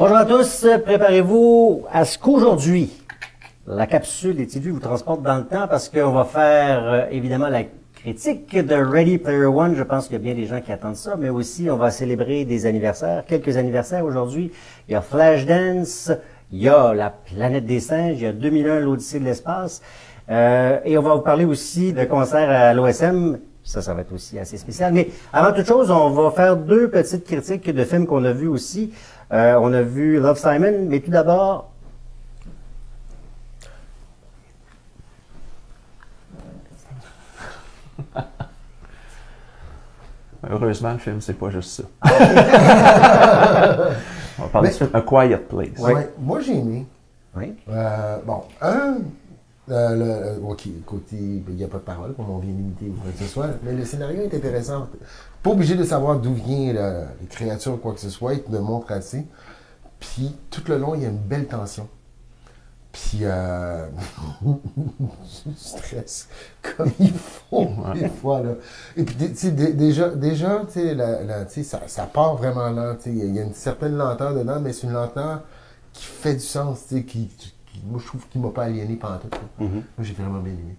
Bonjour à tous, préparez-vous à ce qu'aujourd'hui, la capsule des TVU vous transporte dans le temps parce qu'on va faire évidemment la critique de Ready Player One. Je pense qu'il y a bien des gens qui attendent ça, mais aussi on va célébrer des anniversaires, quelques anniversaires aujourd'hui. Il y a Flashdance, il y a la planète des singes, il y a 2001, l'Odyssée de l'espace. Et on va vous parler aussi de concerts à l'OSM. Ça va être aussi assez spécial. Mais avant toute chose, on va faire deux petites critiques de films qu'on a vus aussi. On a vu Love, Simon, mais tout d'abord... Heureusement, le film, c'est pas juste ça. On va parler du film A Quiet Place. Oui. Ouais, moi, j'ai aimé. Oui. OK, côté, il n'y a pas de parole, comme on vient d'imiter ou quoi que ce soit, mais le scénario est intéressant. Pas obligé de savoir d'où vient les créatures ou quoi que ce soit, il te le montre assez. Puis, tout le long, il y a une belle tension. Puis, je stresse comme il faut, des fois, là. Et puis, tu sais, déjà, tu sais, ça part vraiment lent, tu sais. Il y a une certaine lenteur dedans, mais c'est une lenteur qui fait du sens, tu sais, moi, je trouve qu'il ne m'a pas aliéné pendant tout. Moi, j'ai vraiment bien aimé.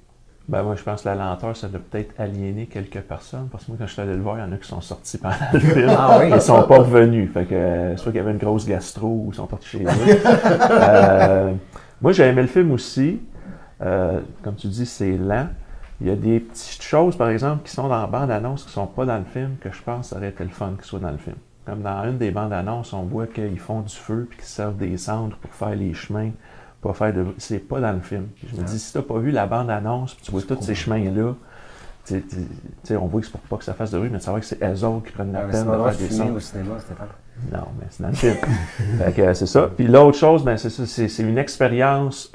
Ben, moi, je pense que la lenteur, ça doit peut-être aliéner quelques personnes, parce que moi, quand je suis allé le voir, il y en a qui sont sortis pendant le film. Ah oui? Ils sont pas revenus. Fait que, soit qu'il y avait une grosse gastro, ou ils sont partis chez eux. Moi, j'ai aimé le film aussi. Comme tu dis, c'est lent. Il y a des petites choses, par exemple, qui sont dans la bande-annonce, qui sont pas dans le film, que je pense que ça aurait été le fun qu'ils soient dans le film. Comme dans une des bandes-annonces, on voit qu'ils font du feu, puis qu'ils servent des cendres pour faire les chemins. C'est pas dans le film. Puis je me dis, si t'as pas vu la bande-annonce, puis tu vois tous ces chemins-là, on voit que c'est pour pas que ça fasse de bruit, mais tu sais que c'est eux autres qui prennent la peine de faire des sons. Au cinéma, Stéphane. Non, mais c'est dans le film. Fait que c'est ça. Puis l'autre chose, ben c'est ça, c'est une expérience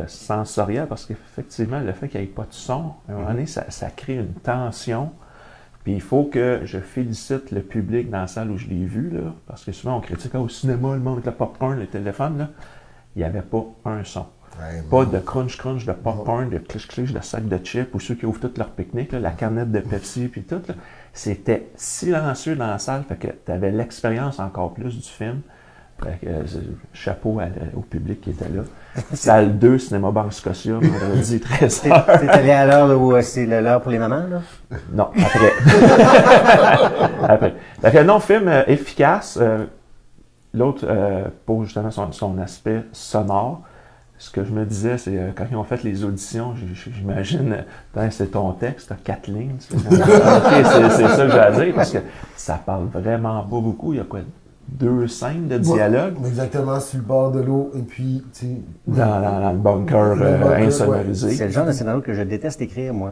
sensorielle, parce qu'effectivement, le fait qu'il n'y ait pas de son, à un moment donné, ça crée une tension. Puis il faut que je félicite le public dans la salle où je l'ai vu, là, parce que souvent on critique au cinéma, le monde avec le popcorn, le téléphone, là. Il n'y avait pas un son. Ouais, pas de crunch de popcorn, de cliche de sac de chips, ou ceux qui ouvrent tout leur pique-nique, là, la canette de Pepsi, puis tout. C'était silencieux dans la salle, fait que tu avais l'expérience encore plus du film. Fait que, chapeau au public qui était là. Salle 2, Cinéma Banque Scotia, vendredi 13h. T'es allé à l'heure où c'est l'heure pour les mamans, là? Non, après. Après. Fait que non, film efficace. L'autre, pour justement son aspect sonore, ce que je me disais, c'est quand ils ont fait les auditions, j'imagine, c'est ton texte, t'as 4 lignes. C'est ça que j'ai à dire, parce que ça parle vraiment pas beaucoup. Il y a quoi, 2 scènes de dialogue? Ouais, exactement, sur le bord de l'eau, et puis, tu sais... Dans le bunker insonorisé. C'est le genre de scénario que je déteste écrire, moi.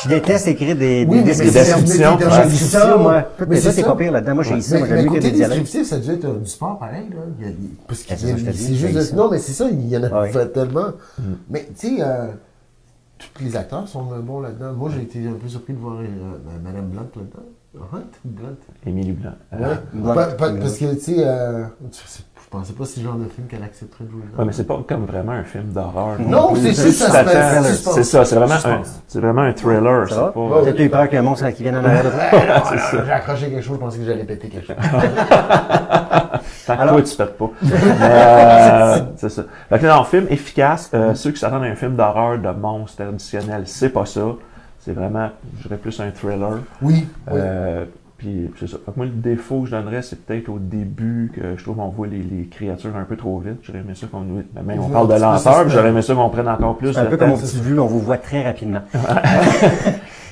Je déteste écrire des descriptions. J'ai vu ça, moi. Mais ça, c'est pas pire là-dedans. Moi, j'ai ça. Moi, j'aime mieux que des dialogues. Descriptif, ça a dû être du sport pareil, là. Parce que c'est juste... Non, mais c'est ça, il y en a tellement. Mais, tu sais, tous les acteurs sont bons là-dedans. Moi, j'ai été un peu surpris de voir Madame Blunt là-dedans. Blunt. Émilie Blunt. Parce que, tu sais, je pensais pas si genre de film qu'elle accepterait de jouer là. Ouais, mais c'est pas comme vraiment un film d'horreur. Non, c'est ça, c'est vraiment un thriller. Peut-être eu peur qu'un monstre qui vienne en arrière de toi. J'ai accroché quelque chose, je pensais que j'allais péter quelque chose. Tant que toi, tu pètes pas. C'est ça. Fait que non, film efficace. Ceux qui s'attendent à un film d'horreur, de monstre traditionnel, c'est pas ça. C'est vraiment, je dirais plus un thriller. Oui. Puis c'est ça. Fait que moi, le défaut que je donnerais, c'est peut-être au début que je trouve qu'on voit les créatures un peu trop vite. J'aurais aimé ça qu'on on parle de lenteur, puis j'aurais aimé ça qu'on prenne encore plus. C'est un peu comme mon petit vu, on vous voit très rapidement.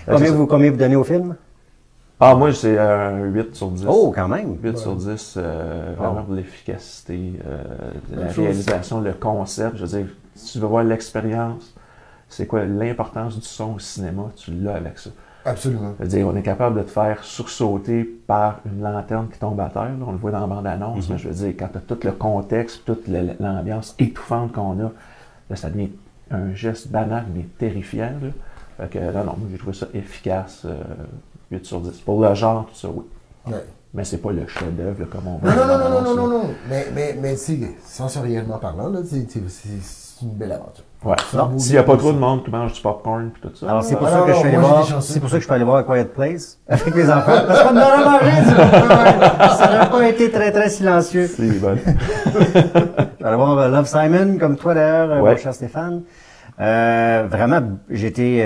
Combien vous donnez au film? Ah, moi, c'est un 8 sur 10. Oh, quand même! 8 sur 10, vraiment pour l'efficacité, la réalisation, le concept. Je veux dire, si tu veux voir l'expérience, c'est quoi l'importance du son au cinéma, tu l'as avec ça. Absolument. C'est-à-dire, on est capable de te faire sursauter par une lanterne qui tombe à terre. Là, on le voit dans la bande-annonce, mais je veux dire, quand tu as tout le contexte, toute l'ambiance étouffante qu'on a, là, ça devient un geste banal, mais terrifiant. Là. Fait que, non, moi, j'ai trouvé ça efficace, 8 sur 10. Pour le genre, tout ça, oui. Ouais. Mais c'est pas le chef-d'œuvre, comme on voit. Non. Mais tu sais, sensoriellement parlant, là, c'est une belle aventure. Ouais. C'est un beau S'il n'y a pas film, trop de ça. monde qui mange du popcorn et tout ça. Alors, c'est pour Ah, ça non, que je non, suis allé moi, j'ai voir, des chanceux. c'est pour ça que je suis allé voir A Quiet Place avec mes enfants. Parce qu'on en a mangé du popcorn. Ça n'aurait pas été très, très silencieux. C'est bon. Allez voir Love Simon, comme toi d'ailleurs, Ouais. mon cher Stéphane. Vraiment, j'ai été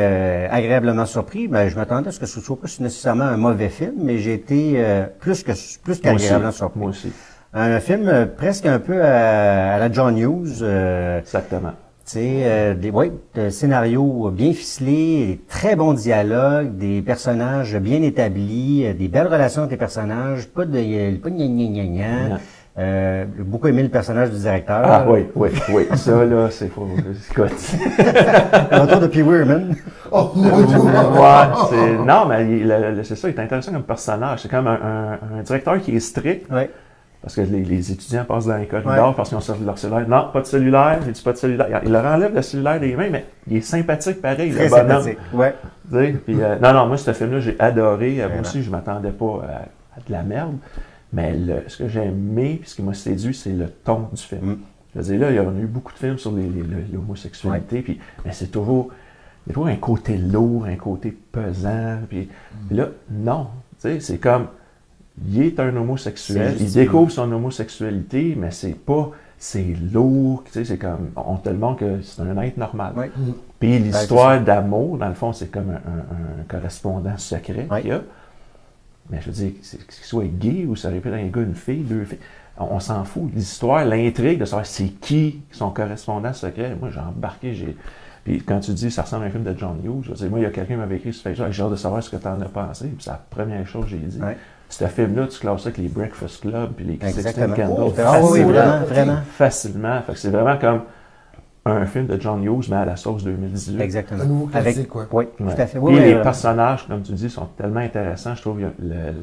agréablement surpris. Ben, je m'attendais à ce que ce soit pas nécessairement un mauvais film, mais j'ai été plus qu'agréablement surpris. Moi aussi. Un film presque un peu à la John Hughes. Exactement. Tu sais, des scénarios bien ficelés, des très bons dialogues, des personnages bien établis, des belles relations entre les personnages, pas de gna gna gna gna. J'ai beaucoup aimé le personnage du directeur. Ah oui. Ça, là, c'est faux. Écoute. Le retour de Pee Wee Herman. Oh mon Dieu! Non, mais c'est ça, il est intéressant comme personnage. C'est comme un directeur qui est strict. Ouais. Parce que les étudiants passent dans les corridors parce qu'ils ont servi leur cellulaire. Non, pas de cellulaire. Il dit pas de cellulaire. Il leur enlève le cellulaire des mains, mais il est sympathique pareil, Très le bonhomme. sympathique. Ouais. Tu sais, puis, non, moi, ce film-là, j'ai adoré. Moi aussi, je m'attendais pas à de la merde. Mais ce que j'ai aimé, puis ce qui m'a séduit, c'est le ton du film. Je veux dire, là, il y a eu beaucoup de films sur l'homosexualité, puis mais il y a toujours un côté lourd, un côté pesant. Puis là, non. Tu sais, c'est comme, il est un homosexuel, il découvre son homosexualité, mais c'est lourd, tu sais, c'est comme, on te le montre que c'est un être normal. Oui. Puis l'histoire d'amour, dans le fond, c'est comme un correspondant secret qu'il y a. Mais je veux dire, qu'il soit gay ou ça répète un gars, une fille, deux filles, on s'en fout. L'histoire, l'intrigue de savoir c'est qui son correspondant secret. Moi, j'ai embarqué, Puis quand tu dis ça ressemble à un film de John Hughes, je veux dire, moi, il y a quelqu'un qui m'avait écrit sur Facebook, j'ai hâte de savoir ce que tu en as pensé. Puis c'est la première chose que j'ai dit. Ouais. Ce film-là, tu classes ça avec les Breakfast Club puis les Exactement. Sixteen Candles. Ah oui, vraiment. Facilement. Fait que c'est vraiment comme un film de John Hughes, mais à la sauce 2018. Exactement. Un nouveau classique, quoi. Oui, Ouais. tout à fait. Et Oui, les vraiment. personnages, comme tu dis, sont tellement intéressants. Je trouve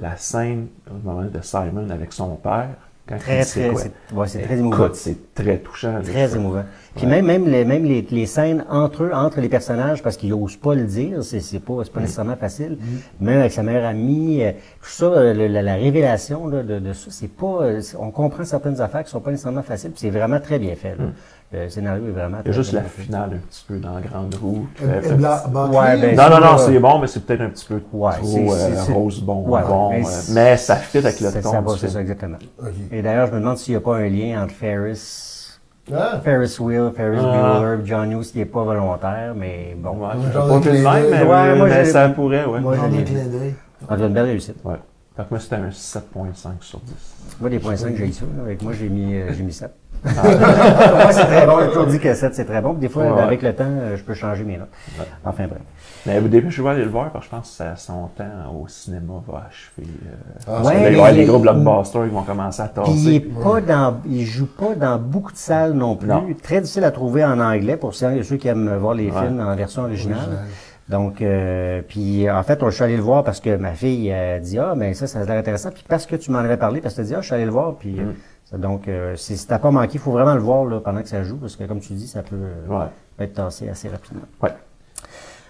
la scène au moment de Simon avec son père, quand il sait quoi. C'est très émouvant. Écoute, c'est très touchant. Très émouvant. Puis même les scènes entre les personnages, parce qu'ils n'osent pas le dire, c'est pas nécessairement facile. Même avec sa meilleure amie, tout ça, la révélation là, de ça, c'est pas, on comprend certaines affaires qui sont pas nécessairement faciles, puis c'est vraiment très bien fait. Là. Le scénario est vraiment Il y a très, juste très la bien fait. finale un petit peu dans la grande roue. Ouais, ben, Non, c'est bon, mais c'est peut-être un petit peu Ouais, trop rose bon. Ouais, mais ça fit avec le c'est ton ça, du c'est film. ça, exactement. Ok. Et d'ailleurs, je me demande s'il n'y a pas un lien entre Ferris Ah, Bueller, John Hughes, qui n'est pas volontaire, mais bon. Ouais, Genre j'ai pas de vu le clin même, d'œil. Ouais, moi, mais j'ai- ça pourrait, ouais. Moi, Genre je de l'ai clin vu. d'œil. On a une belle réussite. Ouais. Fait que moi, c'était un 7.5 sur 10. Moi, des points 5, j'ai eu ça. Là. Avec moi, j'ai mis 7. Pour moi, c'est très bon. J'ai toujours dit que 7, c'est très bon. Puis des fois, Ouais. avec le temps, je peux changer mes notes. Ouais. Enfin, bref. Mais au début, je vais aller le voir parce que je pense que son temps au cinéma va achever. Ah, Parce que là, il va y avoir les gros blockbusters qui vont commencer à Puis il est tasser. pas il joue pas dans beaucoup de salles non plus. Non. Très difficile à trouver en anglais pour ceux qui aiment voir les Ouais. films en version originale. Original. Donc, puis en fait, je suis allé le voir parce que ma fille a dit mais ça a l'air intéressant. Puis parce que tu m'en avais parlé, parce que tu as dit je suis allé le voir. Puis donc, si t'as pas manqué, il faut vraiment le voir là, pendant que ça joue parce que comme tu dis, ça peut Ouais. être tassé assez rapidement. Ouais.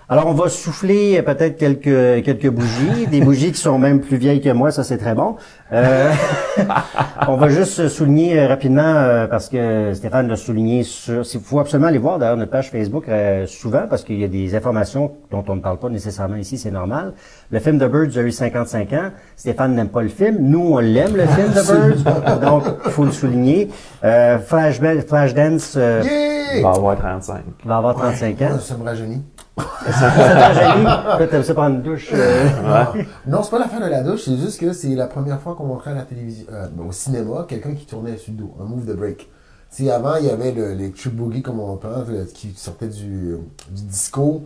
Alors, on va souffler peut-être quelques bougies, des bougies qui sont même plus vieilles que moi, ça c'est très bon. On va juste souligner rapidement, parce que Stéphane l'a souligné il faut absolument aller voir d'ailleurs notre page Facebook souvent, parce qu'il y a des informations dont on ne parle pas nécessairement ici, c'est normal. Le film The Birds a eu 55 ans. Stéphane n'aime pas le film. Nous, on l'aime, le film The Birds. Donc, il faut le souligner. Flashdance Il va avoir 35. va avoir 35 ans. Ça me rajeunit. Ça t'a gêné? Toi, t'aimes ça prendre une douche? Non, c'est pas la fin de la douche, c'est juste que c'est la première fois qu'on montrait à la télévision, au cinéma, quelqu'un qui tournait sur le dos, un move the break. Tu sais, avant, il y avait les trip boogie, comme on pense, qui sortait du disco.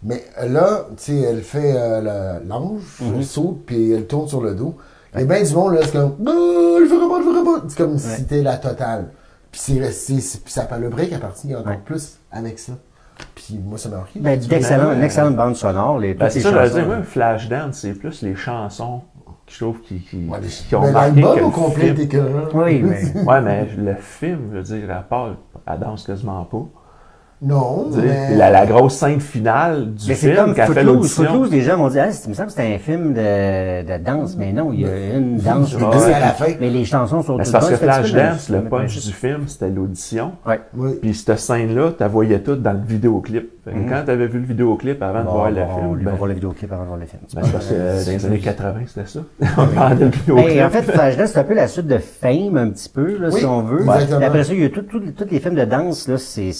Mais là, tu sais, elle fait l'ange, elle saute, puis elle tourne sur le dos. Et ben du monde, là, c'est comme, je veux pas. C'est comme si c'était la totale. Puis c'est resté, puis ça, le break a parti encore plus avec ça. Puis moi, ça m'a marqué. Ben, une excellente bande sonore. Ben, toutes c'est les ça, je veux chansons. dire, moi, Flashdance, c'est plus les chansons que je trouve qui ont Mais marqué que l'album le au complet film. était écœurant. Oui, mais... Ouais, mais le film, je veux dire, à part, elle danse quasiment pas. Non, Tu sais, mais... la grosse scène finale du Mais c'est film comme qui a fait Footloose. l'audition. Footloose, les gens m'ont dit, ah, il me semble que c'était un film de danse. Mais non, il y a une danse ou Ouais. deux. C'est à la fin. Mais les chansons sont Mais toutes c'est parce que bonnes. Flashdance, le mais punch du film, c'était l'audition. Ouais. Oui. Puis cette scène-là, tu la voyais toute dans le vidéoclip. Fait que quand tu avais vu le vidéoclip avant de voir le film, On ben, va voir le vidéoclip avant de voir le film. ben, c'est parce que dans les années 80, c'était ça. On regardait le vidéoclip. Ben, en fait, Flashdance, c'est un peu la suite de Fame, un petit peu, là, Oui, si on veut. exactement. Et après ça, il y a tous les films de danse, là, c'est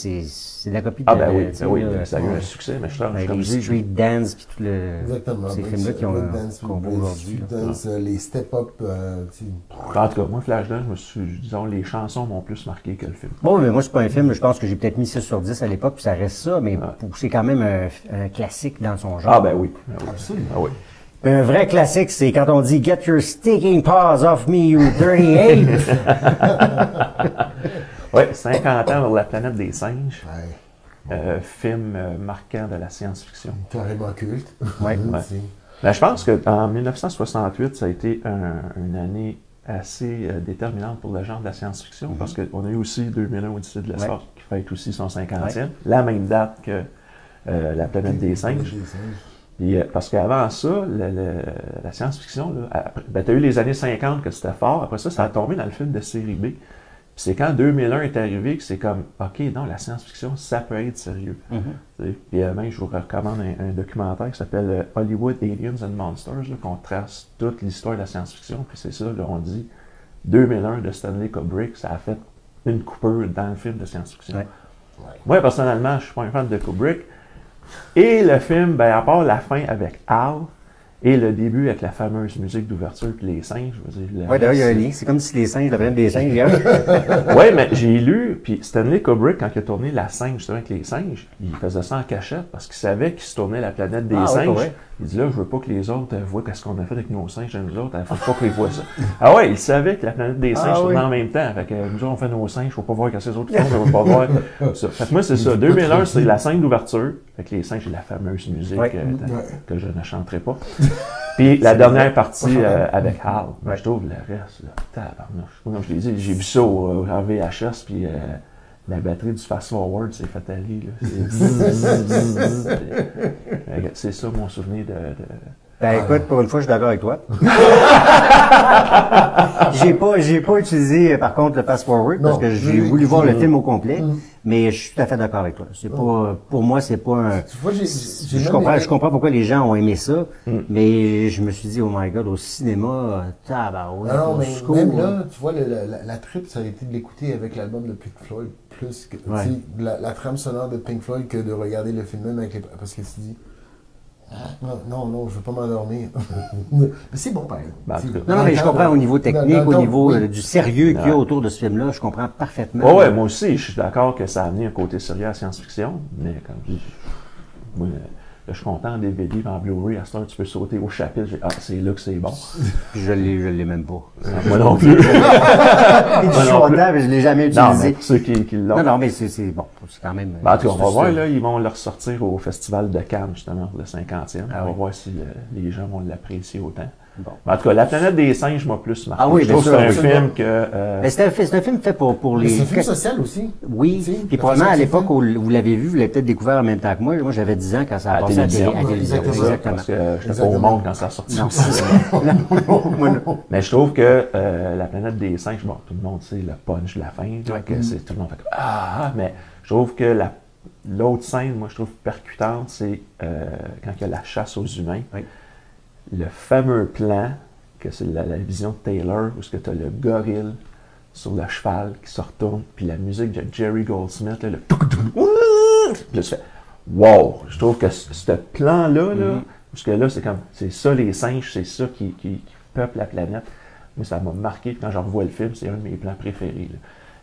la copie de... Ah ben oui, tu sais, oui, là, ça a eu un succès, mais je trouve ben, comme les Street Dance, puis tout le... Exactement. Ces films-là qui ont Breakdance, qu'on voit aujourd'hui. là. Breakdance, les step-up, En tout cas, moi, Flashdance, disons, les chansons m'ont plus marqué que le film. Bon, mais moi, c'est pas un film, je pense que j'ai peut-être mis 6 sur 10 à l'époque, puis ça reste ça, mais c'est quand même un classique dans son genre. Ah ben oui. Ah oui. Absolument. Ah oui. Un vrai classique, c'est quand on dit « Get your stinking paws off me, you dirty ape! Oui, 50 ans sur la planète des singes. Ouais. Film marquant de la science-fiction. Carrément culte. Ouais, ouais. C'est- Ben, je pense qu'en 1968, ça a été une année assez déterminante pour le genre de la science-fiction, parce qu'on a eu aussi 2001 Odyssée de l'espace, qui fête aussi son 50e, la même date que La planète des singes. Puis, parce qu'avant ça, la science-fiction, tu as eu les années 50 que c'était fort, après ça, ça a tombé dans le film de série B. Puis c'est quand 2001 est arrivé que c'est comme, OK, non, la science-fiction, ça peut être sérieux. Tu sais. Puis même, je vous recommande un documentaire qui s'appelle Hollywood Aliens and Monsters, là, qu'on trace toute l'histoire de la science-fiction. Puis c'est ça, là, on dit 2001 de Stanley Kubrick, ça a fait une coupure dans le film de science-fiction. Ouais. Moi, personnellement, je suis pas un fan de Kubrick. Et le film, ben, à part la fin avec Al, et le début avec la fameuse musique d'ouverture puis les singes, je veux dire. Oui, d'ailleurs, il y a un lien. C'est comme si les singes, la planète des singes, Oui, mais j'ai lu, puis Stanley Kubrick, quand il a tourné la singe, justement, avec les singes, il faisait ça en cachette parce qu'il savait qu'il se tournait la planète des singes. Ouais, ouais. Il dit là, je veux pas que les autres voient qu'est-ce qu'on a fait avec nos singes, nous autres, il faut pas qu'ils voient ça. Ah ouais, il savait que la planète des singes tournait en même temps. Fait que nous autres, on fait nos singes, faut pas voir qu'est-ce que les autres font, on veut pas voir ça. Fait que moi, c'est ça. 2001, c'est la scène d'ouverture. Fait que les singes, c'est la fameuse musique que je ne chanterai pas. Puis la dernière partie avec Hal, je trouve le reste, là, tabarnouche. Comme je l'ai dit, j'ai vu ça en VHS, puis la batterie du fast-forward s'est fait aller. C'est ça mon souvenir de... Ben écoute, pour une fois, je suis d'accord avec toi. j'ai pas utilisé, par contre, le fast-forward, parce que j'ai voulu voir le film au complet, mais je suis tout à fait d'accord avec toi. C'est pas, pour moi, c'est pas un... Tu vois, Je comprends pourquoi les gens ont aimé ça, mais je me suis dit, oh my god, au cinéma, tabarouette, non, mais secours, même là, tu vois, la trip, ça a été de l'écouter avec l'album de Pink Floyd, plus que Ouais. tu sais, la trame sonore de Pink Floyd que de regarder le film même avec les... Parce que tu dis, non, je veux pas m'endormir. Mais c'est bon, pareil. Ben, en tout cas. Non, mais je comprends au niveau technique, dans le au temps, niveau oui. du sérieux qu'il y a autour de ce film-là, je comprends parfaitement. Ouais, moi aussi, je suis d'accord que ça a amené un côté sérieux à la science-fiction, mais comme je dis, moi, là, je suis content en DVD, en Blu-ray, à cette heure, tu peux sauter au chapitre, c'est là que c'est bon. Puis je l'ai même pas. Moi non plus. Je suis content, mais je l'ai jamais Non, mais utilisé. pour ceux qui l'ont. Non, mais c'est bon, c'est quand même... Ben, en tout cas, on va c'est voir, ça. là, ils vont le ressortir au Festival de Cannes, justement, pour le 50e. Ah on va oui. voir si les gens vont l'apprécier autant. Bon. Ben, en tout cas, La planète des singes m'a plus marqué. Ah oui, je trouve que bien c'est sûr, un absolument. film que... Mais c'est un film fait pour Mais les... c'est un film social aussi. Oui, Tu sais, puis la probablement façon à que l'époque c'est où vous l'avez vu, vous l'avez peut-être découvert en même temps que moi. Moi, j'avais 10 ans quand ça a À passé à télévision. la télévision. Exactement. Exactement. Parce que je n'étais pas au Exactement. monde quand ça a sorti. Non, aussi. moi, Mais je trouve que La planète des singes, bon, tout le monde sait le punch de la fin, là, que c'est, tout le monde fait comme, mais je trouve que l'autre scène, moi, je trouve percutante, c'est quand il y a la chasse aux humains. Oui. Le fameux plan, que c'est la vision de Taylor, où tu as le gorille sur le cheval qui se retourne, puis la musique de Jerry Goldsmith, là, là, tu fais, wow! Je trouve que ce plan-là, là, parce que là, c'est ça les singes, c'est ça qui peuple la planète. Moi, ça m'a marqué. Quand je revois le film, c'est un de mes plans préférés. Là.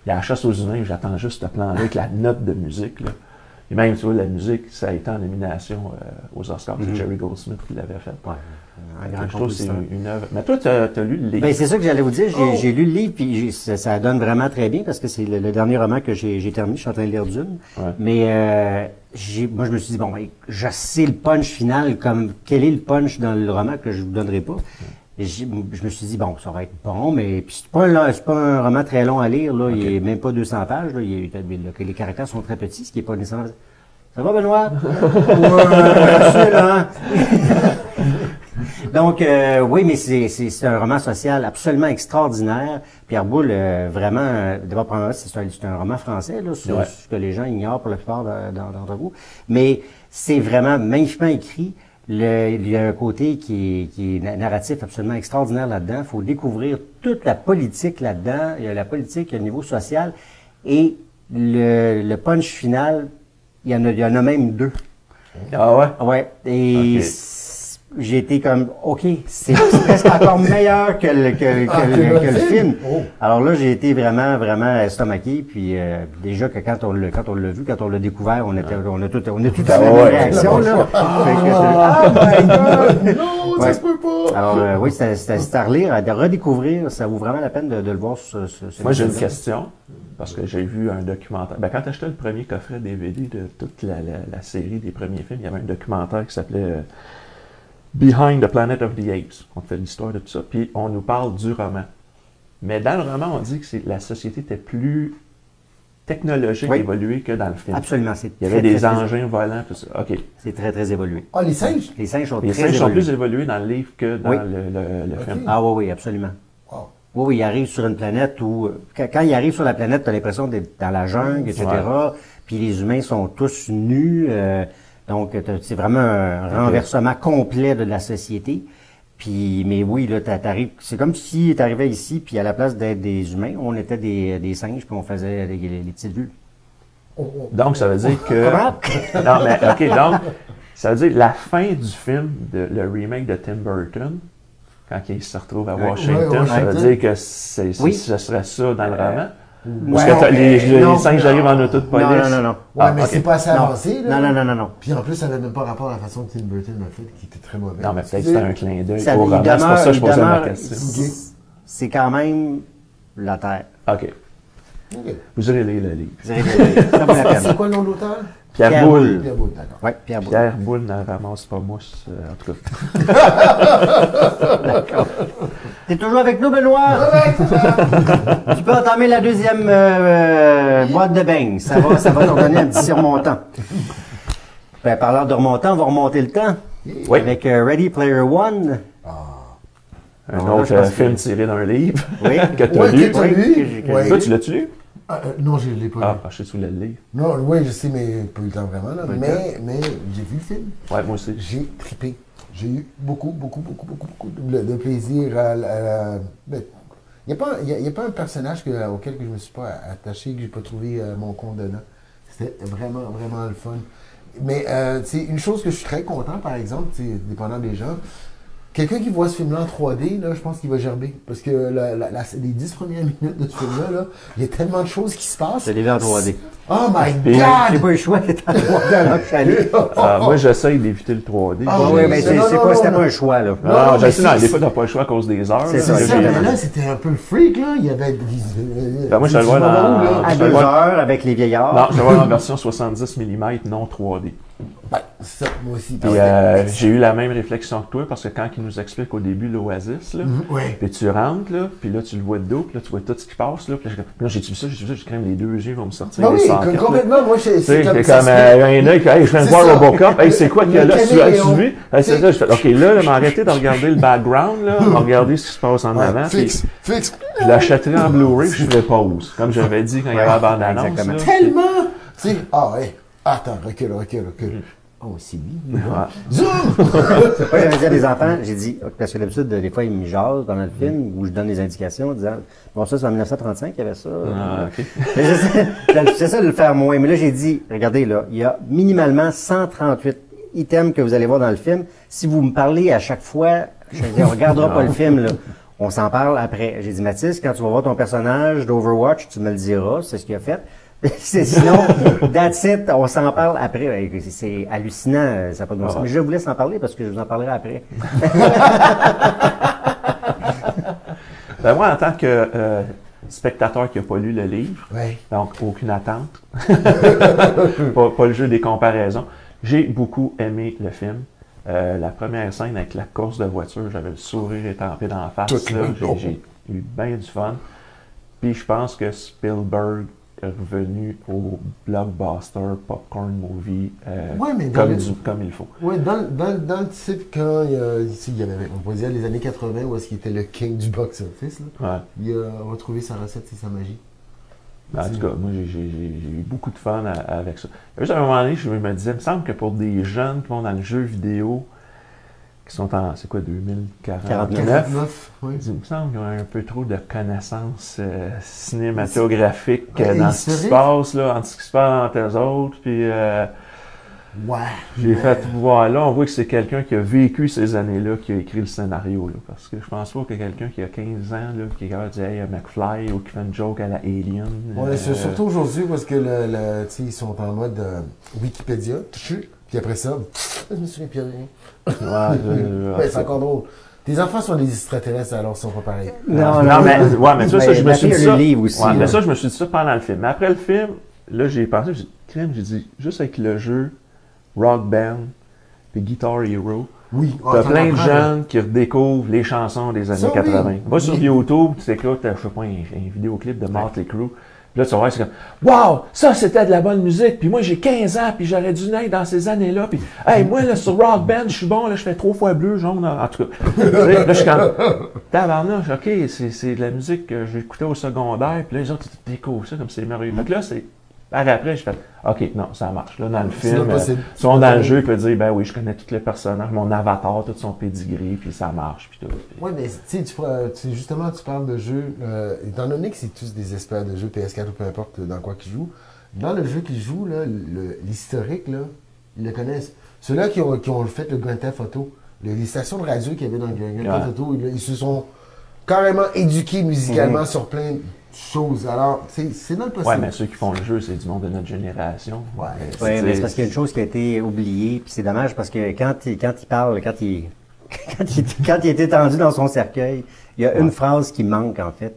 Il y a la chasse aux humains, j'attends juste ce plan-là avec la note de musique. Là. Et même, tu vois, la musique, ça a été en nomination aux Oscars. C'est Jerry Goldsmith qui l'avait fait. Ouais. Un grand Je trouve que c'est compositeur. une œuvre. Mais toi, tu as lu le livre. Ben, c'est ça que j'allais vous dire. J'ai lu le livre, puis ça donne vraiment très bien, parce que c'est le dernier roman que j'ai terminé. Je suis en train de lire Dune. Ouais. Mais moi, je me suis dit, bon, ben, je sais le punch final, comme quel est le punch dans le roman que je vous donnerai pas. je me suis dit, bon, ça va être bon, mais puis c'est pas un roman très long à lire, là. Il est même pas 200 pages, là. Les caractères sont très petits, ce qui est pas nécessairement... Ça va, Benoît? Ouais, là. Donc, oui, mais c'est un roman social absolument extraordinaire. Pierre Boulle, vraiment, d'abord, c'est un roman français, là, ce que les gens ignorent pour la plupart d'entre vous. Mais c'est vraiment magnifiquement écrit. Il y a un côté qui est narratif absolument extraordinaire là-dedans. Il faut découvrir toute la politique là-dedans. Il y a la politique, il y a le niveau social. Et le punch final, il y en a même 2. Ah ouais? Ouais. Et j'ai été comme, OK, c'est presque encore meilleur que le film. Oh. Alors là, j'ai été vraiment, vraiment estomaqué. Puis déjà que quand on l'a vu, quand on l'a découvert, on a tout à la même réaction, là. Oh my God! Non, ça se peut pas! Alors oui, c'est à relire, à redécouvrir. Ça vaut vraiment la peine de le voir. Moi, j'ai une question. Parce que j'ai vu un documentaire. Ben, quand j'achetais le premier coffret DVD de toute la série des premiers films, il y avait un documentaire qui s'appelait Behind the Planet of the Apes. On fait l'histoire de tout ça. Puis on nous parle du roman. Mais dans le roman, on dit que la société était plus technologique, évoluée que dans le film. Absolument. Il y avait des engins volants, tout ça. OK. C'est très, très évolué. Ah, les singes? Les singes sont Les très singes sont évolués. plus évolués dans le livre que dans le film. Ah oui, absolument. Wow. Oui, il arrive sur une planète où, quand il arrive sur la planète, tu as l'impression d'être dans la jungle, etc. Puis les humains sont tous nus. Donc, c'est vraiment un renversement complet de la société. Puis, mais oui, là, t'arrives, c'est comme si tu arrivais ici, puis à la place d'être des humains, on était des singes, puis on faisait les petites vues. Donc, ça veut dire que... Comment? Non, mais OK, donc, ça veut dire la fin du film, le remake de Tim Burton, quand il se retrouve à Washington, ça veut dire que ce serait ça dans le roman? Parce que les singes arrivent en auto de police? Non. Ouais, mais c'est pas assez avancé, là. Non. Puis en plus, ça n'avait même pas rapport à la façon que Tim Burton l'a fait, qui était très mauvais. Non, mais peut-être que c'était un clin d'œil Ça- au roman. C'est pour ça que je posais ma question. C'est quand même la Terre. OK. Vous irez lire le livre. Ça vaut la peine. C'est quoi le nom de l'auteur? Pierre Boulle. Pierre Boulle, d'accord. Oui, Pierre Boulle. Pierre Boulle ne ramasse pas mousse, en tout cas. D'accord. T'es toujours avec nous, Benoît? Tu peux entamer la deuxième boîte de beignes. Ça va nous donner un petit remontant. Ben, parlant de remontant, on va remonter le temps. Oui. Avec Ready Player One. Un Alors, autre je pense film tiré d'un livre Oui. que tu as Ouais, lu. que t'as lu. que Ouais. Toi, tu l'as-tu lu? Non, je ne l'ai pas Ah, je sais, tu voulais le lire. lu. Non, oui, je sais, mais pas eu le temps vraiment. Là. Mais j'ai vu le film. Ouais, moi aussi. J'ai trippé. J'ai eu beaucoup de plaisir ben, il n'y a pas un personnage auquel je ne me suis pas attaché, que je n'ai pas trouvé mon compte dedans. C'était vraiment, vraiment le fun. Mais c'est une chose que je suis très content, par exemple, dépendant des gens. Quelqu'un qui voit ce film-là en 3D, là, je pense qu'il va gerber. Parce que les 10 premières minutes de ce film-là, là, il y a tellement de choses qui se passent. Je l'ai vu en 3D. Oh my Puis- God! J'ai pas eu le choix d'être en 3D alors que je suis allé. Moi, j'essaye d'éviter le 3D. Ah, Oui, mais non, c'était non. pas un choix, là. Non, mais je sais, non, c'est- des fois, t'as pas le choix à cause des heures. C'est là. ça, C'est Là, ça, j'ai- mais là, c'était un peu freak, là. Il y avait Ben, moi, je le vois dans- À Je vais 2 voir- heures avec les vieillards. Non, je vais voir en version 70 mm, non 3D. C'est ça, moi aussi. Puis j'ai eu la même réflexion que toi, parce que quand il nous explique au début l'Oasis, là, Ouais. puis tu rentres, là, puis là, tu le vois de dos, puis là, tu vois tout ce qui passe, là, puis là, j'ai vu ça, j'ai quand même les deux yeux vont me sortir. Ben des oui, sockets, là. complètement. Moi, Tu sais, c'est t'es ça comme se fait. un œil, hey, je viens de C'est voir ça. Robocop, hey, c'est quoi qu'il y a là? Le Tu caméléon. vu? Hey, c'est ça, je fais, OK, là, m'a arrêté de regarder le background, là, m'a regardé ce qui se passe en avant, puis Fixe. je l'achèterai en Blu-ray, puis je ferai pause, comme j'avais dit quand il y avait la bande-annonce. exactement. là. Tellement! Tu sais, ouais. Attends, recule. Oh, c'est lui. Ouais. Zoom! Moi, j'avais dit à des enfants, j'ai dit, parce que d'habitude, des fois, ils me jasent pendant le film, où je donne des indications, en disant, bon, ça, c'est en 1935 qu'il y avait ça. Ah, OK. Mais j'essaie de le faire moins. Mais là, j'ai dit, regardez, là, il y a minimalement 138 items que vous allez voir dans le film. Si vous me parlez à chaque fois, je dis, on regardera pas le film, là. On s'en parle après. J'ai dit, Mathis, quand tu vas voir ton personnage d'Overwatch, tu me le diras, c'est ce qu'il a fait. Sinon, that's it, on s'en parle après. C'est hallucinant, ça n'a pas de bon sens. Mais je vous laisse en parler parce que je vous en parlerai après. Ben moi, en tant que spectateur qui n'a pas lu le livre, Ouais. donc aucune attente, pas le jeu des comparaisons, j'ai beaucoup aimé le film. La première scène avec la course de voiture, j'avais le sourire étampé dans la face. Tout Là, le long. j'ai eu bien du fun. Puis je pense que Spielberg est revenu au blockbuster popcorn movie Ouais, mais comme il faut. Oui, dans le type, quand il y avait, on pourrait dire les années 80, où est-ce qu'il était le king du box-office, Ouais. il a retrouvé sa recette et sa magie. En tout cas, moi, j'ai eu beaucoup de fun avec ça. Juste à un moment donné, je me disais, il me semble que pour des jeunes qui vont dans le jeu vidéo, qui sont en, c'est quoi, 2049, 49, oui. il me semble qu'ils ont un peu trop de connaissances cinématographiques dans ce qui se historique. passe, là, entre ce qui se passe entre eux autres, puis Ouais. j'ai fait voir là, on voit que c'est quelqu'un qui a vécu ces années-là qui a écrit le scénario, là, parce que je pense pas que quelqu'un qui a 15 ans, là, qui est capable de dire hey, McFly ou qui fait une joke à la Alien. Ouais, c'est surtout aujourd'hui parce que tu sais, ils sont en mode Wikipédia, puis après ça, je me souviens plus rien. Ouais, c'est encore drôle. Tes enfants sont des extraterrestres, alors ils sont pas pareils. Non, mais tu vois, ça, je me suis dit ça. Le livre aussi, Ouais, là. mais ça, je me suis dit ça pendant le film. Mais après le film, là, j'ai pensé, j'ai dit, juste avec le jeu Rock Band puis Guitar Hero, Oui. t'as t'en plein de apprends, jeunes qui redécouvrent les chansons des années Ça, oui. 80. Va sur Oui. YouTube, tu t'écoutes, je sais pas, un vidéoclip de Motley Crue. Puis là, tu vas voir, c'est comme, wow, ça c'était de la bonne musique. Puis moi, j'ai 15 ans, puis j'aurais dû naître dans ces années-là. Puis, hey, moi, là, sur Rock Band, je suis bon, là, je fais 3 fois bleu, jaune, en tout cas. Tu sais, là, je suis comme, tabarnouche, ok, c'est de la musique que j'écoutais au secondaire. Puis là, les autres, ils découvrent ça comme c'est merveilleux. Fait que là, c'est, par après, je fais, ok, non, ça marche. Là, dans le film, si on dans le jeu, il peut dire, ben oui, je connais tous les personnages, mon avatar, tout son pedigree, puis ça marche, puis tout. Oui, mais tu sais, justement, tu parles de jeux, étant donné que c'est tous des experts de jeux PS4 ou peu importe dans quoi qu'ils jouent, dans le jeu qu'ils jouent, là, l'historique, là, ils le connaissent. Ceux-là qui ont fait le Grand Theft Auto, les stations de radio qu'il y avait dans le Grand Theft Auto, ils se sont carrément éduqués musicalement sur plein de choses. Alors, c'est dans le possible. Ouais, mais ceux qui font le jeu, c'est du monde de notre génération. Ouais. Oui, mais c'est parce qu'il y a une chose qui a été oubliée, puis c'est dommage parce que quand il parle, quand il est étendu dans son cercueil, il y a une phrase qui manque, en fait,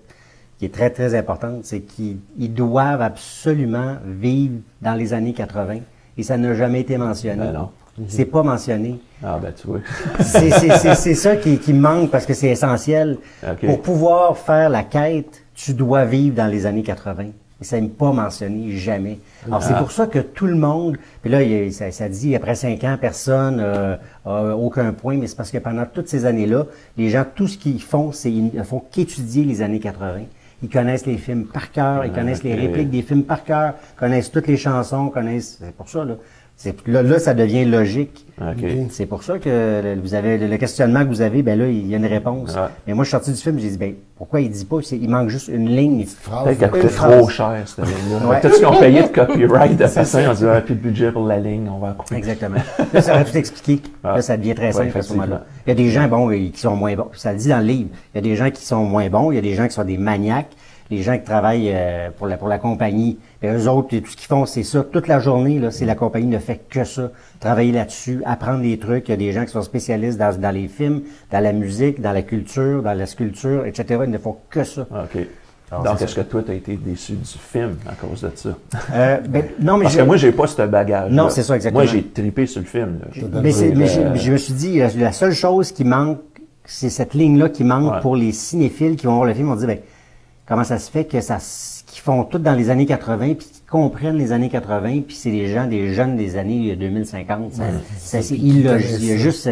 qui est très, très importante, c'est qu'ils doivent absolument vivre dans les années 80, et ça n'a jamais été mentionné. Ben non. C'est pas mentionné. Ah, ben tu vois. C'est ça qui manque parce que c'est essentiel. Ok. Pour pouvoir faire la quête, tu dois vivre dans les années 80. Et ça n'est pas mentionné jamais. Alors, c'est pour ça que tout le monde, puis là, ça dit, après 5 ans, personne a aucun point, mais c'est parce que pendant toutes ces années-là, les gens, tout ce qu'ils font, c'est ils ne font qu'étudier les années 80. Ils connaissent les films par cœur, ils connaissent les répliques des films par cœur, connaissent toutes les chansons, c'est pour ça, là. Là, ça devient logique. OK. C'est pour ça que vous avez le questionnement que vous avez, ben là, il y a une réponse. Ouais. Mais moi, je suis sorti du film, j'ai dit, ben, pourquoi il dit pas? Il manque juste une ligne. Peut-être qu'elle Une coûtait phrase. trop cher, cette ligne-là. Ouais. Peut-être qu'ils ont payé de copyright de façon, on dit, plus de budget pour la ligne, on va en couper. Exactement. Là, ça aurait tout expliqué. Ah. Là, ça devient très simple Ouais, à ce moment-là. effectivement. Il y a des gens, bon, qui sont moins bons. Ça le dit dans le livre. Il y a des gens qui sont moins bons. Il y a des gens qui sont des maniaques. Les gens qui travaillent pour la compagnie, et eux autres, tout ce qu'ils font, c'est ça. Toute la journée, là, c'est la compagnie ne fait que ça. Travailler là-dessus, apprendre des trucs. Il y a des gens qui sont spécialistes dans les films, dans la musique, dans la culture, dans la sculpture, etc. Ils ne font que ça. OK. Alors, Donc, c'est est-ce que toi, tu as été déçu du film à cause de ça? Non, mais Parce que moi, j'ai pas ce bagage. Non, c'est ça, exactement. Moi, j'ai trippé sur le film. Là. Mais je me suis dit, la seule chose qui manque, c'est cette ligne-là qui manque pour les cinéphiles qui vont voir le film. On dit, ben, comment ça se fait que qu'ils font tout dans les années 80 puis qu'ils comprennent les années 80 puis c'est des jeunes des années 2050. C'est illogique. Il y a juste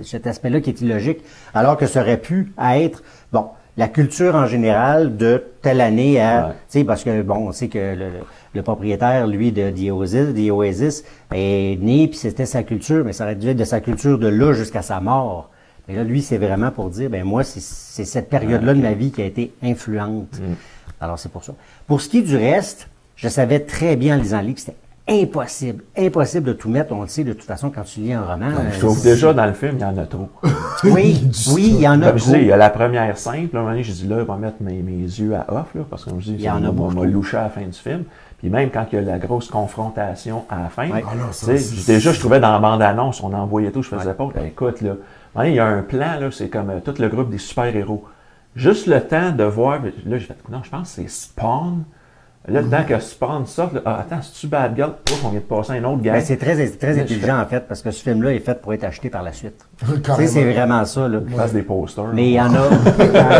cet aspect-là qui est illogique. Alors que ça aurait pu être, bon, la culture en général de telle année à, tu sais, parce que bon, on sait que le propriétaire, lui, de The Oasis, est né puis c'était sa culture, mais ça aurait dû être de sa culture de là jusqu'à sa mort. Mais là, lui, c'est vraiment pour dire, ben moi, c'est cette période-là de ma vie qui a été influente. Alors, c'est pour ça. Pour ce qui est du reste, je savais très bien en lisant le livre que c'était impossible de tout mettre. On le sait de toute façon quand tu lis un roman. Je trouve déjà dans le film, il y en a trop. Oui, il y en a Comme je trop. dis, il y a la première scène, puis à un moment donné, j'ai dit là, je vais mettre mes yeux à off, là, parce que comme je dis, ça m'a louché à la fin du film. Puis même quand il y a la grosse confrontation à la fin, déjà, je trouvais dans la bande-annonce, on envoyait tout, je faisais pas, écoute, là, il y a un plan, là, c'est comme tout le groupe des super-héros. Juste le temps de voir, là, j'ai fait, non, je pense que c'est Spawn, Là, le temps que Spawn sorte, là, ah, attends, c'est-tu Bad Girl? Ouf, on vient de passer à un autre gars. Ben, c'est très intelligent, en fait, parce que ce film-là est fait pour être acheté par la suite. Tu sais, Carrément. c'est vraiment ça, là. On passe des posters. Mais il y en a,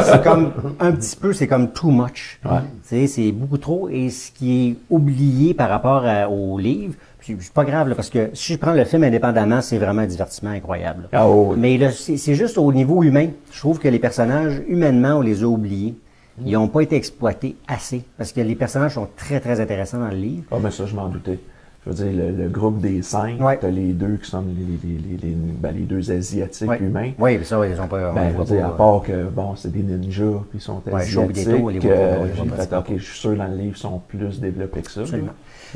c'est comme, un petit peu, c'est comme too much. Ouais. Tu sais, c'est beaucoup trop, et ce qui est oublié par rapport au livre, puis c'est pas grave, là, parce que si je prends le film indépendamment, c'est vraiment un divertissement incroyable. Ah, oh, oui. Mais là, c'est juste au niveau humain. Je trouve que les personnages, humainement, on les a oubliés. Ils n'ont pas été exploités assez, parce que les personnages sont très, très intéressants dans le livre. Ah, mais ça, je m'en doutais. Je veux dire, le groupe des 5, Ouais. t'as les deux qui sont les deux Asiatiques Ouais. humains. Oui, mais ça, ils sont pas... Ben, je veux dire, à part que, bon, c'est des ninjas, puis ils sont Ouais, Joe asiatiques. Ghetto, les Ghetto, J'ai ouais, fait, OK, je suis sûr, dans le livre, ils sont plus développés que ça. Absolument.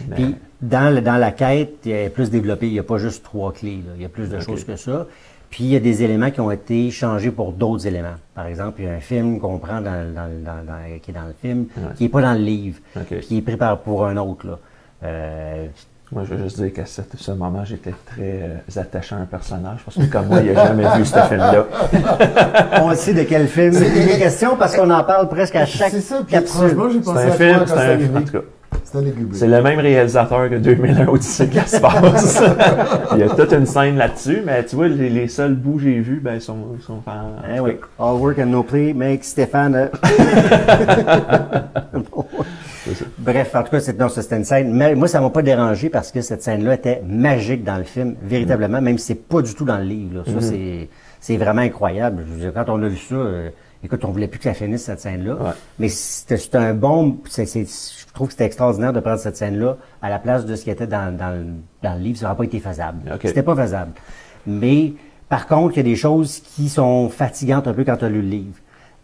Mais- Puis, dans la quête, il est plus développé. Il n'y a pas juste 3 clés, là. Il y a plus de choses que ça. Puis, il y a des éléments qui ont été changés pour d'autres éléments. Par exemple, il y a un film qu'on prend qui est dans le film, qui n'est pas dans le livre, OK. qui est pris pour un autre, là. Moi, je veux juste dire qu'à ce moment, j'étais très attaché à un personnage, parce que comme moi, il n'a jamais vu ce film-là. On sait de quel film il est question parce qu'on en parle presque à chaque C'est ça, puis capsule. franchement, j'ai C'est pensé un à film, toi quand c'est c'est un arrivé. film, en tout cas. C'est un Kubrick. C'est le même réalisateur que 2001 Odyssée de l'espace. Il y a toute une scène là-dessus, mais tu vois, les seuls bouts que j'ai vus, ben, ils sont en... Eh oui. All work and no play make Stéphane. Bref, en tout cas, c'était une scène. Mais moi, ça m'a pas dérangé parce que cette scène-là était magique dans le film, véritablement, même si c'est pas du tout dans le livre. Là. Ça, c'est vraiment incroyable. Je veux dire, quand on a vu ça, écoute, on voulait plus que ça finisse cette scène-là. Ouais. Mais c'est un bon. Je trouve que c'était extraordinaire de prendre cette scène-là à la place de ce qui était dans le livre. Ça n'aurait pas été faisable. OK. C'était pas faisable. Mais par contre, il y a des choses qui sont fatigantes un peu quand tu as lu le livre.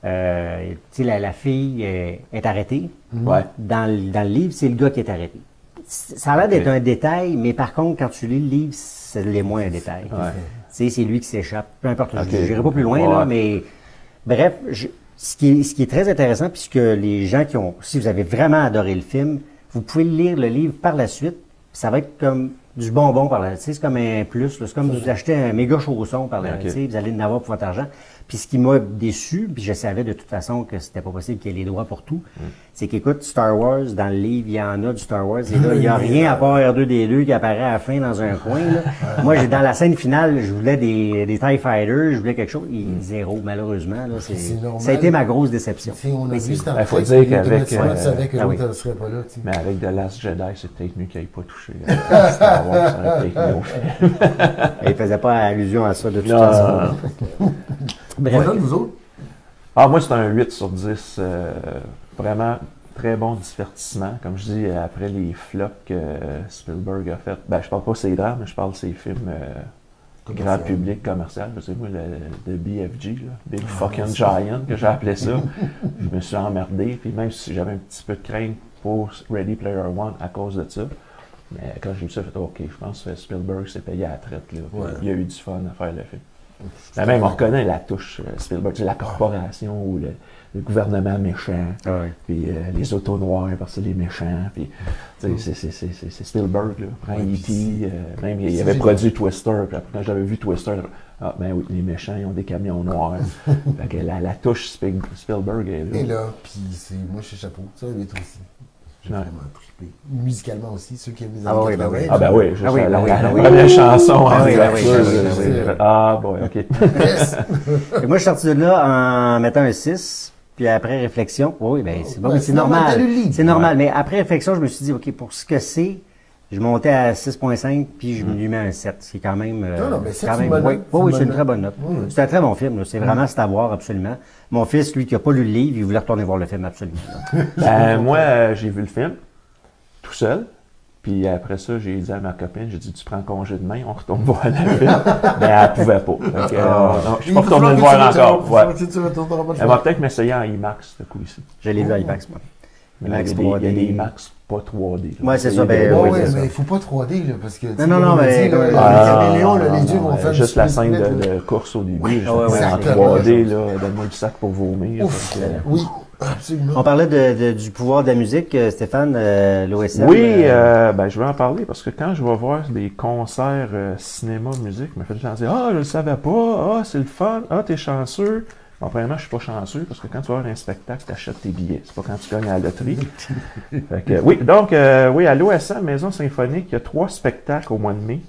Tu sais, la fille est arrêtée. Ouais. Dans le livre, c'est le gars qui est arrêté. Ça a l'air d'être un détail, mais par contre, quand tu lis le livre, c'est l'est moins un détail. Ouais. Tu sais, c'est lui qui s'échappe. Peu importe, Ok. je n'irai pas plus loin, Ouais. là, mais bref, ce qui est très intéressant, puisque les gens si vous avez vraiment adoré le film, vous pouvez lire le livre par la suite, puis ça va être comme du bonbon par la suite. C'est comme un plus, là. C'est comme vous achetez un méga chausson par la Ok. suite, vous allez en avoir pour votre argent. Puis ce qui m'a déçu, puis je savais de toute façon que c'était pas possible qu'il y ait les droits pour tout, c'est qu'écoute, Star Wars, dans le livre, il y en a du Star Wars, et là, il n'y a rien à part R2D2 qui apparaît à la fin dans un coin, là. Moi, dans la scène finale, je voulais des TIE Fighters, je voulais quelque chose, zéro, malheureusement, là. C'est normal. Ça a été ma grosse déception. Tu sais, on a Mais vu c'est- Star Ben, faut Trek, dire puis qu'avec, automatiquement, tu savais que ah l'autre oui. ne serait pas là. Tu sais. Mais avec The Last Jedi, c'est peut-être mieux qu'il n'ait pas touché à Star Wars, ça aurait peut-être mieux au film. Il faisait pas allusion à ça de toute Non, façon. non, non. Bref. Voilà, vous autres. Ah, moi, c'est un 8 sur 10. Vraiment très bon divertissement. Comme je dis, après les flops que Spielberg a fait, ben, je parle pas de ses drames, mais je parle de ses films grand public commercial. Je sais, moi, le BFG, là, Big Fucking Giant, que j'ai appelé ça. Je me suis emmerdé. Puis même si j'avais un petit peu de crainte pour Ready Player One à cause de ça, mais quand j'ai vu ça, j'ai fait OK, je pense que Spielberg s'est payé à la traite. Là, puis Ouais. il a eu du fun à faire le film. Mais même, on reconnaît la touche Spielberg, c'est la corporation ou le gouvernement méchant, Ah oui. puis les autos noirs parce que c'est les méchants, puis tu sais, c'est Spielberg, là. Prends Ouais, E.T., puis même il c'est avait génial. produit Twister, puis après, quand j'avais vu Twister, ah ben oui, les méchants, ils ont des camions noirs. Fait que la touche Spielberg est là. Et là, puis moi, je suis chapeau. Ça, 8 aussi. J'ai Ouais. vraiment trippé. Musicalement aussi, ceux qui aiment les Ah années oui, ben 80. oui. Ah ben oui, juste Ah oui, la, ben oui, la- la ben oui. première chanson Ah en oui, ben oui, ouverture, ben oui, j'ai- ben oui. ah bon, ok. Yes. Et moi, je suis sorti de là en mettant un 6, puis après réflexion, oui, ben c'est bon, Ouais, mais c'est c'est normal, normal. t'as lu le livre. C'est normal, Ouais. mais après réflexion, je me suis dit, OK, pour ce que c'est, je montais à 6.5, puis je lui mets un 7. C'est quand même... Non, mais c'est ça, quand c'est une même, bonne oui, note. oui, C'est c'est une une très bonne bonne note. Oui. C'est un très bon film, là. C'est vraiment c'est à voir, absolument. Mon fils, lui, qui n'a pas lu le livre, il voulait retourner voir le film, absolument. là. Ben, moi, j'ai vu le film tout seul. Puis après ça, j'ai dit à ma copine, j'ai dit, tu prends congé demain, on retourne voir le film. Ben, elle pouvait pas. Fait que, non, je suis pas retourné le voir encore. Ouais. Elle va peut-être m'essayer en IMAX, ce coup-ci. Je l'ai vu à IMAX, moi. Il y a IMAX des- il y a 3D. des IMAX pas 3D. là. Ouais, c'est ça, Il y a ben, des- oui, Ouais, c'est ça. mais il faut pas 3D, là, parce que. tu sais, non, comme on mais- dit, là, ouais. le caméléon, là, les yeux vont faire. juste du la split, scène là. de course au début, Oui, je ouais, fais ouais, en exactement. 3D, là, donne-moi du sac pour vomir. Ouf. Fait que, Oui, absolument. On parlait du pouvoir de la musique, Stéphane, l'OSM. oui, ben, je vais en parler parce que quand je vais voir des concerts cinéma, musique, me fait dire, ah, je le savais pas, ah, c'est le fun, ah, t'es chanceux. Bon, premièrement, je suis pas chanceux parce que quand tu vas voir un spectacle, tu achètes tes billets. C'est pas quand tu gagnes à la loterie. Fait que, oui, donc, oui, à l'OSM, Maison Symphonique, il y a 3 spectacles au mois de mai.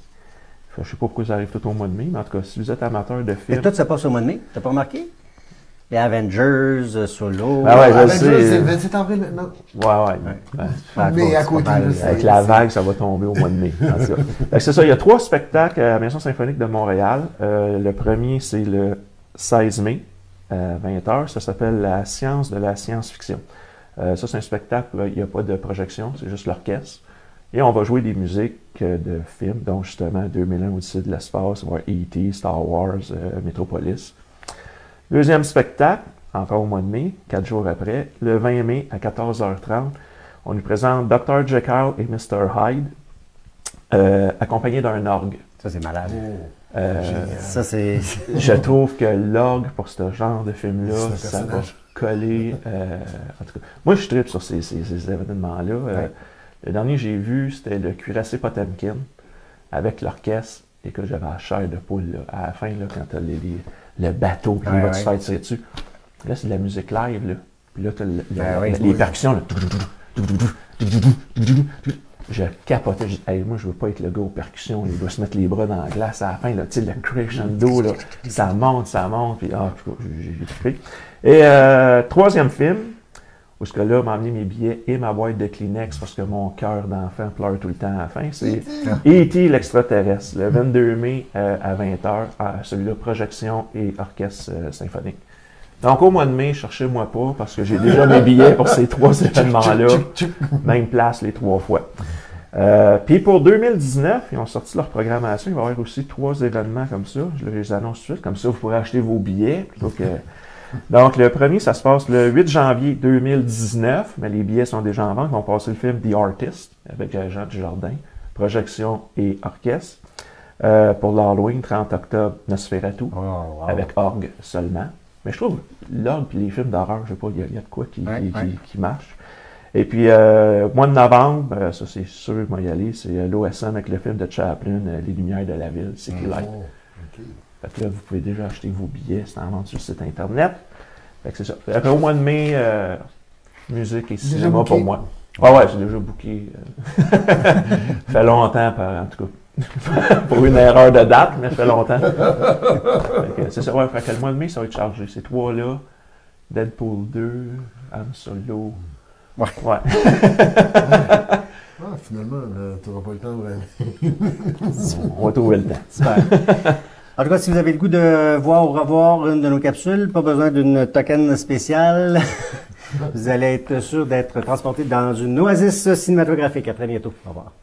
Je sais pas pourquoi ça arrive tout au mois de mai, mais en tout cas, si vous êtes amateur de Et films. tout ça passe au mois de mai. T'as pas remarqué? Les Avengers, Solo. Ah ouais, je Avengers, sais. c'est le 27 avril maintenant. Ouais. Mais à côté de ça. Avec la vague, ça va tomber au mois de mai. En tout cas. Fait que c'est ça, il y a 3 spectacles à la Maison Symphonique de Montréal. Le premier, c'est le 16 mai, à 20h. Ça s'appelle La science de la science-fiction. Ça, c'est un spectacle, il n'y a pas de projection, c'est juste l'orchestre. Et on va jouer des musiques de films, dont justement 2001 Odyssée de l'espace, voir E.T., Star Wars, Metropolis. Deuxième spectacle, encore au mois de mai, 4 jours après, le 20 mai à 14h30, on nous présente Dr. Jekyll et Mr. Hyde, accompagnés d'un orgue. Ça, c'est malade. Génial. Ça, c'est... Je trouve que l'orgue, pour ce genre de film-là, C'est un ça va personnage. coller. En tout cas, moi, je tripe sur ces événements-là. Ouais. Le dernier que j'ai vu, c'était le Cuirassé Potemkin avec l'orchestre. Et que j'avais la chair de poule là, à la fin, là, quand t'as le bateau, puis il va te faire tirer dessus. Là, c'est de la musique live. Là. Puis là, t'as les percussions. Là. Je capotais. Moi, je veux pas être le gars aux percussions. Il doit se mettre les bras dans la glace à la fin. Là, tu sais, le crescendo, là, ça monte. Puis, j'ai trippé. Et troisième film, où ce que là, m'a amené mes billets et ma boîte de Kleenex parce que mon cœur d'enfant pleure tout le temps à la fin. C'est E.T. l'extraterrestre, le 22 mai à 20h. Celui-là, projection et orchestre symphonique. Donc, au mois de mai, cherchez-moi pas parce que j'ai déjà mes billets pour ces 3 événements-là. Même place les 3 fois. Puis pour 2019, ils ont sorti leur programmation. Il va y avoir aussi 3 événements comme ça. Je les annonce tout de suite. Comme ça, vous pourrez acheter vos billets plutôt que... Donc, le premier, ça se passe le 8 janvier 2019, mais les billets sont déjà en vente. Ils vont passer le film The Artist avec Jean Dujardin, projection et orchestre. Pour l'Halloween, 30 octobre, Nosferatu, avec orgue seulement. Mais je trouve l'orgue et les films d'horreur, je sais pas, il y a de quoi qui marche. Et puis, mois de novembre, ça c'est sûr, moi y aller, c'est l'OSM avec le film de Chaplin, Les Lumières de la Ville, City Light. Fait que là, vous pouvez déjà acheter vos billets, c'est en vente sur le site internet. Fait que c'est ça. Après, au mois de mai, musique et cinéma pour moi. Ah ouais, j'ai déjà booké. Ça fait longtemps, en tout cas. Pour une erreur de date, mais ça fait longtemps. C'est ça, ouais, fait que le mois de mai, ça va être chargé. Ces 3-là, Deadpool 2, Han Solo. Ouais. Finalement, tu n'auras pas le temps vraiment. On va trouver le temps. Super. En tout cas, si vous avez le goût de voir ou revoir une de nos capsules, pas besoin d'une token spéciale. Vous allez être sûr d'être transporté dans une oasis cinématographique. À très bientôt. Au revoir.